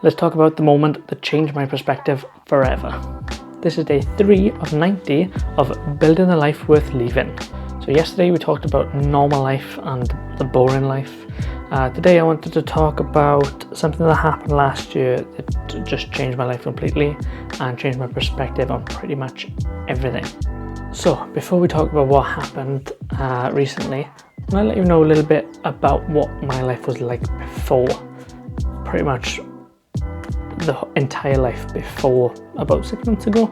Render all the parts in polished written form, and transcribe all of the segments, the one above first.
Let's talk about the moment that changed my perspective forever. This is day 3 of 90 of building a life worth leaving. So yesterday we talked about normal life and the boring life. Today I wanted to talk about something that happened last year that just changed my life completely and changed my perspective on pretty much everything. So before we talk about what happened recently, I'm going to let you know a little bit about what my life was like before. Pretty much the entire life before about 6 months ago.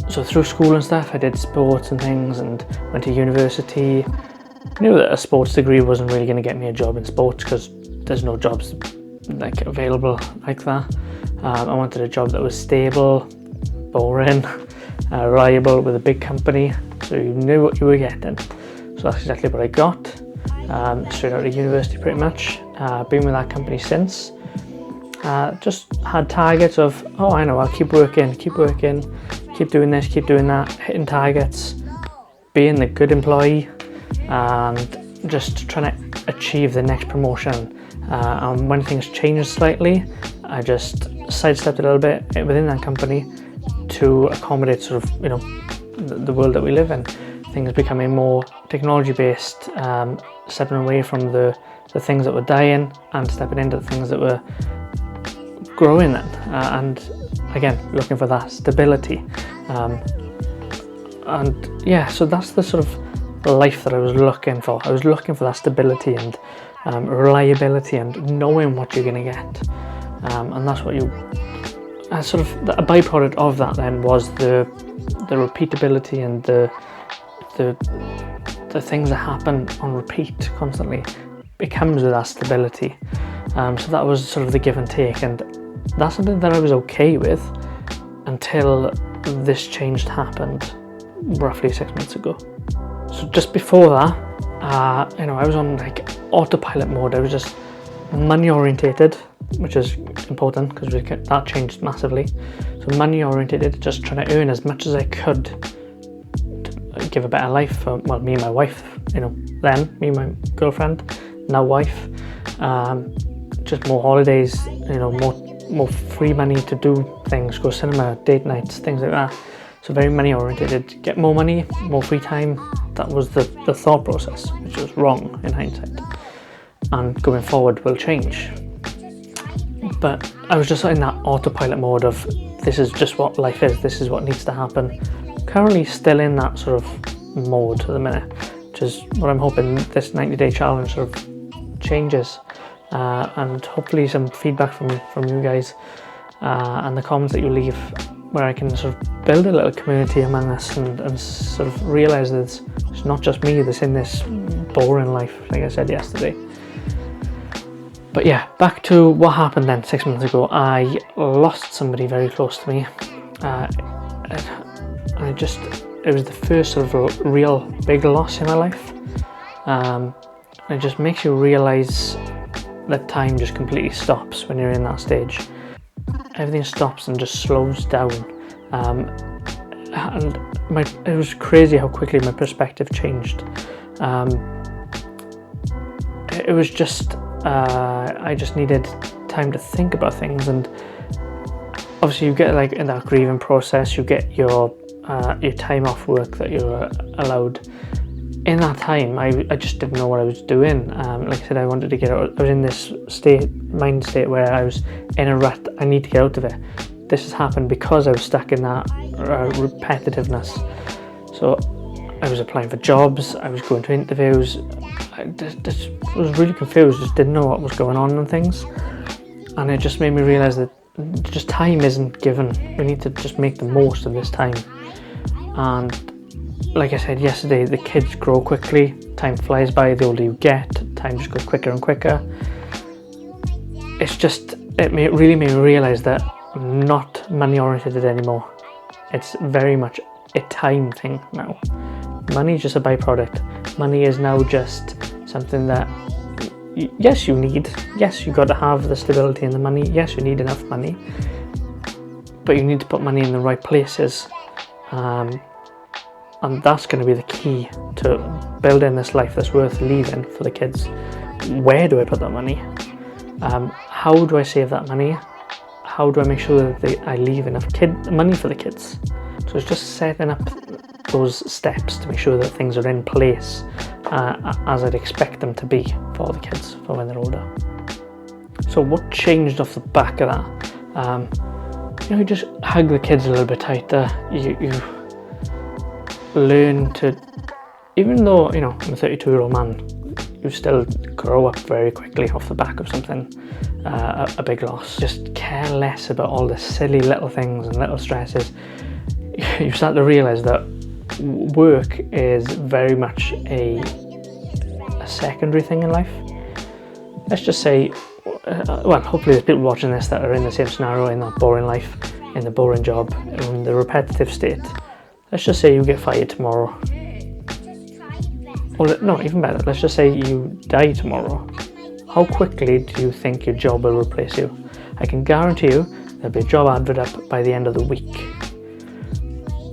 So through school and stuff, I did sports and things and went to university. I knew that a sports degree wasn't really going to get me a job in sports because there's no jobs like available like that. I wanted a job that was stable, boring, reliable with a big company, so you knew what you were getting. So that's exactly what I got. Straight out of university pretty much. Been with that company since. Just had targets of, I'll keep working, keep doing this, keep doing that, hitting targets, being the good employee, and just trying to achieve the next promotion. And when things changed slightly, I just sidestepped a little bit within that company to accommodate sort of, the world that we live in. Things becoming more technology based, stepping away from the things that were dying and stepping into the things that were growing then, and again looking for that stability, so that's the sort of life that I was looking for. I was looking for that stability and reliability and knowing what you're going to get, and that's what you sort of a byproduct of that then was the repeatability and the things that happen on repeat constantly. It comes with that stability, so that was sort of the give and take, and that's something that I was okay with until this change happened roughly 6 months ago. So just before that, I was on like autopilot mode. I was just money orientated, which is important because that changed massively. So money orientated, just trying to earn as much as I could to give a better life for me and my wife. Then me and my girlfriend, now wife. Just more holidays, more free money to do things, go cinema, date nights, things like that. So very money oriented, get more money, more free time. That was the thought process, which was wrong in hindsight. And going forward will change. But I was just in that autopilot mode of this is just what life is, this is what needs to happen. Currently still in that sort of mode at the minute, which is what I'm hoping this 90-day challenge sort of changes. And hopefully some feedback from you guys and the comments that you leave, where I can sort of build a little community among us and sort of realise that it's not just me that's in this boring life, like I said yesterday. But yeah, back to what happened then 6 months ago. I lost somebody very close to me. It was the first sort of real big loss in my life. It just makes you realise that time just completely stops when you're in that stage. Everything stops and just slows down. It was crazy how quickly my perspective changed. It was just, I just needed time to think about things, and obviously you get like in that grieving process, you get your time off work that you're allowed. In that time, I just didn't know what I was doing. Like I said, I wanted to get out. I was in this mind state where I was in a rut. I need to get out of it. This has happened because I was stuck in that repetitiveness. So I was applying for jobs. I was going to interviews. I just was really confused. Just didn't know what was going on and things. And it just made me realise that just time isn't given. We need to just make the most of this time. And like I said yesterday, the kids grow quickly, time flies by, the older you get, time just goes quicker and quicker. It really made me realise that I'm not money oriented anymore. It's very much a time thing now. Money is just a byproduct. Money is now just something that, yes, you need. Yes, you got to have the stability and the money. Yes, you need enough money. But you need to put money in the right places. And that's going to be the key to building this life that's worth leaving for the kids. Where do I put that money? How do I save that money? How do I make sure that I leave enough money for the kids? So it's just setting up those steps to make sure that things are in place as I'd expect them to be for the kids for when they're older. So what changed off the back of that? You just hug the kids a little bit tighter. You learn to, even though I'm a 32-year-old man, you still grow up very quickly off the back of something, a big loss. Just care less about all the silly little things and little stresses. You start to realise that work is very much a secondary thing in life. Let's just say, hopefully there's people watching this that are in the same scenario, in that boring life, in the boring job, in the repetitive state. Let's just say you get fired tomorrow. Or no, even better, let's just say you die tomorrow. How quickly do you think your job will replace you? I can guarantee you there'll be a job advert up by the end of the week.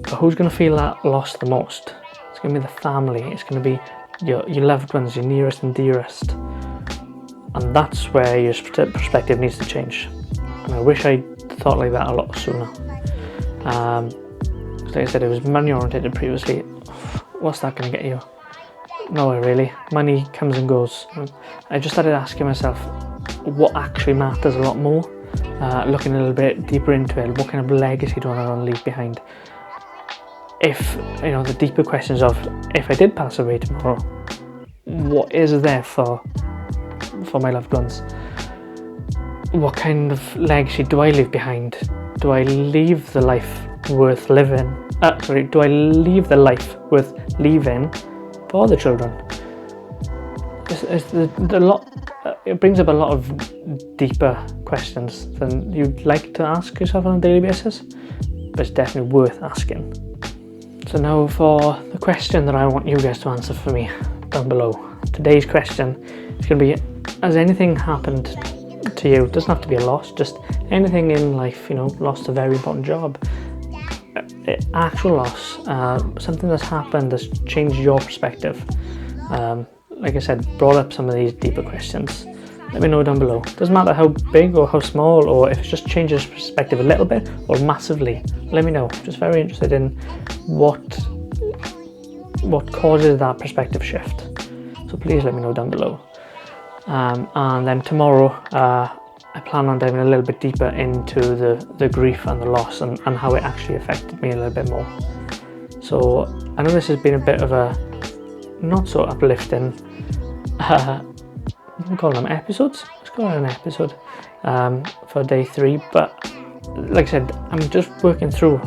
But who's going to feel that loss the most? It's going to be the family. It's going to be your loved ones, your nearest and dearest. And that's where your perspective needs to change. And I wish I thought like that a lot sooner. Like I said, it was money oriented previously. What's that going to get you? Nowhere really. Money comes and goes. I just started asking myself what actually matters a lot more. Looking a little bit deeper into it. What kind of legacy do I want to leave behind? If, the deeper questions of, if I did pass away tomorrow, what is there for my loved ones? What kind of legacy do I leave behind? Do I leave the life worth living? Do I leave the life worth leaving for the children? It brings up a lot of deeper questions than you'd like to ask yourself on a daily basis, but it's definitely worth asking. So now for the question that I want you guys to answer for me down below. Today's question is going to be, has anything happened to you? It doesn't have to be a loss, just anything in life, lost a very important job, actual loss, something that's happened that's changed your perspective. Like I said, brought up some of these deeper questions. Let me know down below. Doesn't matter how big or how small, or if it just changes perspective a little bit or massively. Let me know. Just very interested in what causes that perspective shift. So please let me know down below. And then tomorrow, I plan on diving a little bit deeper into the grief and the loss and how it actually affected me a little bit more. So I know this has been a bit of a not so uplifting, we call them episodes. Let's call it an episode for day 3. But like I said, I'm just working through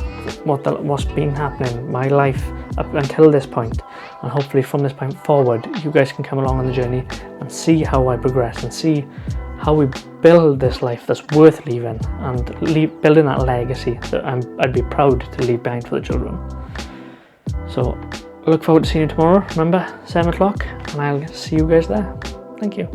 what's been happening in my life up until this point, and hopefully from this point forward, you guys can come along on the journey and see how I progress and see how we build this life that's worth leaving and building that legacy that I'd be proud to leave behind for the children. So I look forward to seeing you tomorrow. Remember, 7 o'clock, and I'll see you guys there. Thank you.